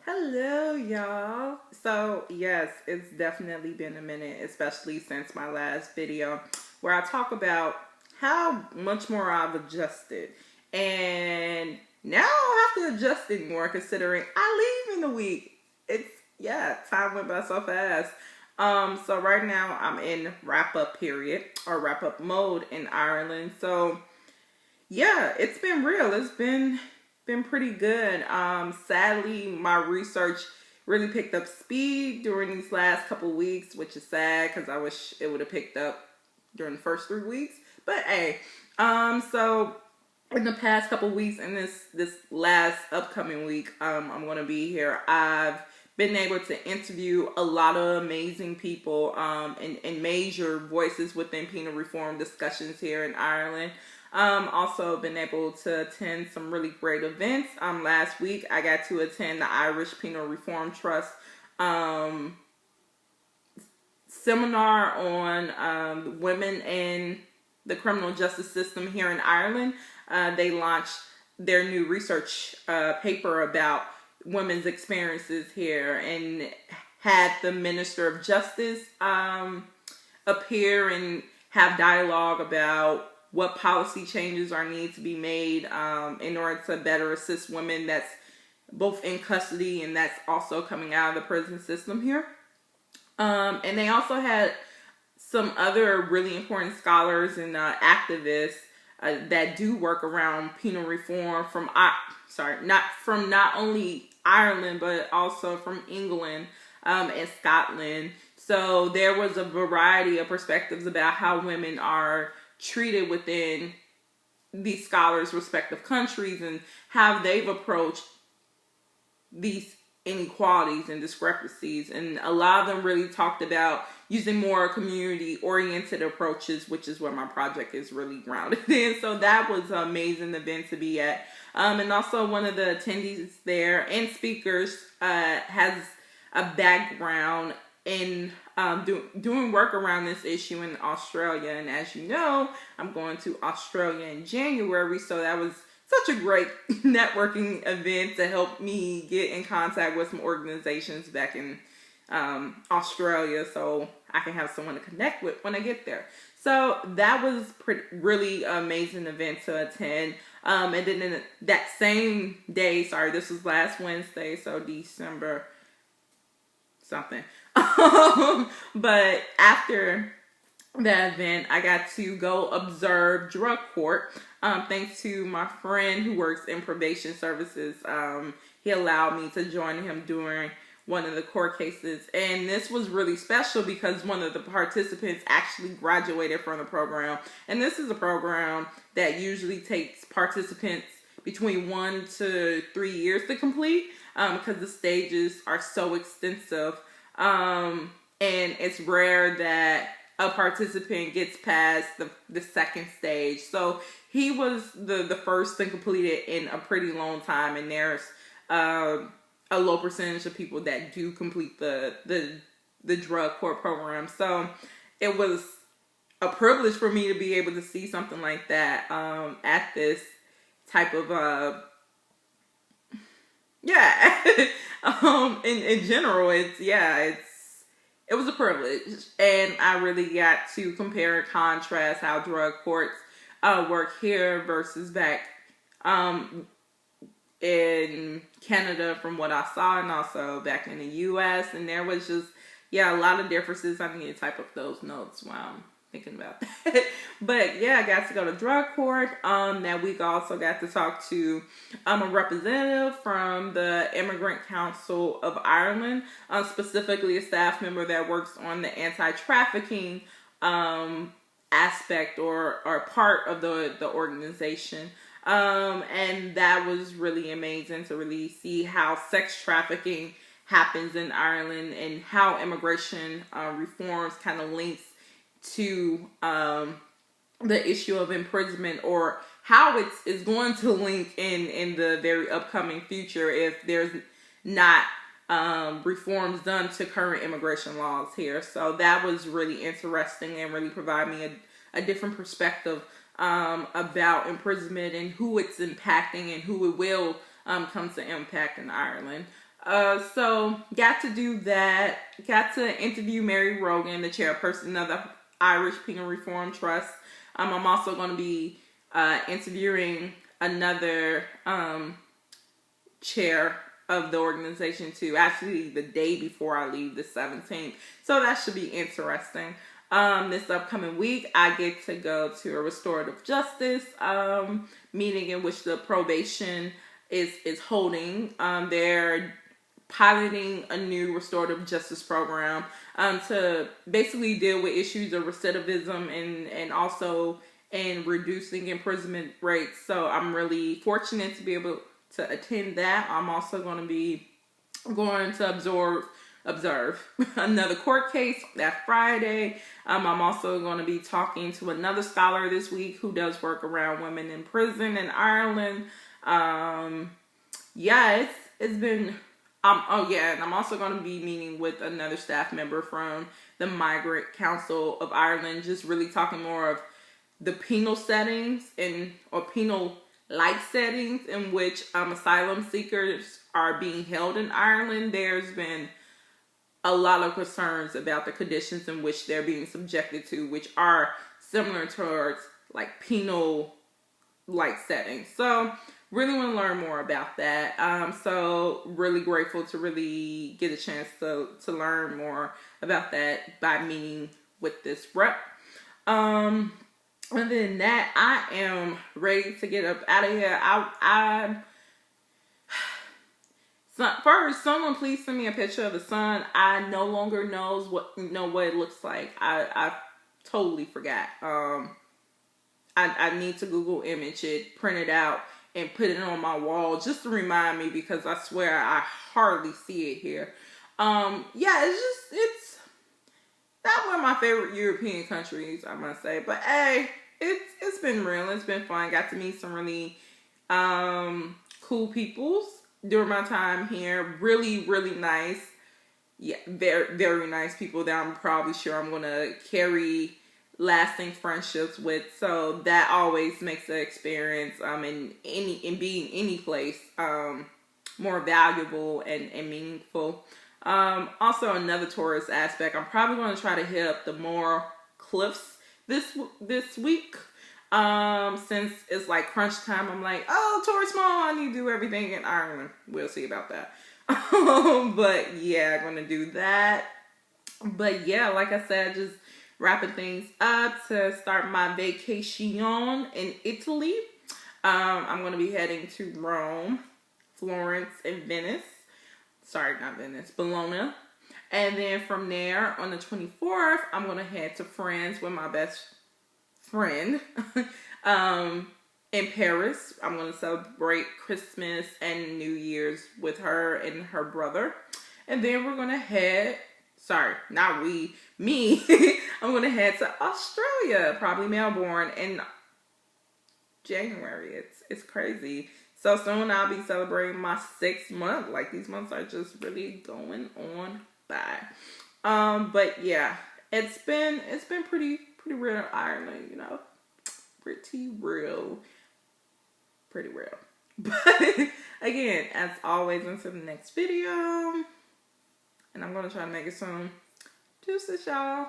Hello, y'all. So, yes, it's definitely been a minute, especially since my last video where I talk about how much more I've adjusted. And now I have to adjust it more considering I leave in a week. Time went by so fast. So right now I'm in wrap up period or wrap up mode in Ireland. So yeah, it's been real. It's been pretty good. Sadly, my research really picked up speed during these last couple weeks, which is sad because I wish it would have picked up during the first 3 weeks. But hey, so in the past couple weeks and this last upcoming week, I'm gonna be here. I've been able to interview a lot of amazing people and major voices within penal reform discussions here in Ireland. Also been able to attend some really great events. Last week I got to attend the Irish Penal Reform Trust seminar on women in the criminal justice system here in Ireland. They launched their new research paper about women's experiences here and had the Minister of Justice appear and have dialogue about what policy changes are needed to be made in order to better assist women that's both in custody and that's also coming out of the prison system here. And they also had some other really important scholars and activists that do work around penal reform from not only Ireland but also from England and Scotland. So there was a variety of perspectives about how women are treated within these scholars' respective countries and how they've approached these inequalities and discrepancies. And a lot of them really talked about using more community-oriented approaches, which is what my project is really grounded in. So that was an amazing event to be at. And also one of the attendees there and speakers has a background in doing work around this issue in Australia. And as you know, I'm going to Australia in January, so that was such a great networking event to help me get in contact with some organizations back in Australia so I can have someone to connect with when I get there. So that was really amazing event to attend. And then in that same day, this was last Wednesday, so December something. But after that event, I got to go observe drug court. Thanks to my friend who works in probation services. He allowed me to join him during one of the court cases. And this was really special because one of the participants actually graduated from the program. And this is a program that usually takes participants between 1 to 3 years to complete because the stages are so extensive. And it's rare that a participant gets past the second stage. So he was the first to complete it in a pretty long time, and there's a low percentage of people that do complete the drug court program. So it was a privilege for me to be able to see something like that at this type of in general, it was a privilege, and I really got to compare and contrast how drug courts work here versus back in Canada from what I saw, and also back in the U.S. And there was just a lot of differences. I need to type up those notes while I'm thinking about that. But I got to go to drug court. That week I also got to talk to a representative from the Immigrant Council of Ireland, specifically a staff member that works on the anti-trafficking aspect or part of the organization. And that was really amazing to really see how sex trafficking happens in Ireland and how immigration reforms kind of links to the issue of imprisonment, or how it's going to link in the very upcoming future if there's not reforms done to current immigration laws here. So that was really interesting and really provided me a different perspective about imprisonment and who it's impacting and who it will comes to Impact in Ireland. So got to do that. Got to interview Mary Rogan, the chairperson of the Irish Penal Reform Trust. I'm also going to be interviewing another chair of the organization too. Actually, the day before I leave, the 17th. So that should be interesting. This upcoming week, I get to go to a restorative justice meeting in which the probation is holding. They're piloting a new restorative justice program to basically deal with issues of recidivism and also in reducing imprisonment rates. So I'm really fortunate to be able to attend that. I'm also going to be going to observe another court case that Friday. I'm also going to be talking to another scholar this week who does work around women in prison in Ireland. Yeah, it's been oh yeah, and I'm also going to be meeting with another staff member from the Migrant Council of Ireland, just really talking more of the penal settings or penal-like settings in which asylum seekers are being held in Ireland. There's been a lot of concerns about the conditions in which they're being subjected to, which are similar towards like penal-like settings. So really want to learn more about that. So really grateful to really get a chance to learn more about that by meeting with this rep. Other than that, I am ready to get up out of here. First, someone please send me a picture of the sun. I no longer know what it looks like. I totally forgot. I need to Google image it, print it out, and put it on my wall just to remind me, because I swear I hardly see it here. Yeah, it's not one of my favorite European countries, I must say. But hey, it's been real. It's been fun. Got to meet some really cool peoples during my time here. Really, really nice. Yeah, very, very nice people that I'm probably sure I'm gonna carry lasting friendships with. So that always makes the experience in being any place more valuable and meaningful. Also another tourist aspect, I'm probably going to try to hit up the Moher Cliffs this week. Since it's like crunch time, I'm like, oh, tourist mall, I need to do everything in Ireland. We'll see about that. But yeah, I'm gonna do that. But yeah, like I said, just wrapping things up to start my vacation in Italy. I'm going to be heading to Rome, Florence, and Venice. Sorry, not Venice, Bologna. And then from there, on the 24th, I'm going to head to France with my best friend in Paris. I'm going to celebrate Christmas and New Year's with her and her brother. And then we're going to head... Sorry, not we, me. I'm going to head to Australia, probably Melbourne, in January. It's crazy. So soon I'll be celebrating my 6th month. Like, these months are just really going on by. But yeah, it's been pretty real in Ireland, you know. Pretty real. But again, as always, until the next video. And I'm going to try to make it soon. Deuces, y'all.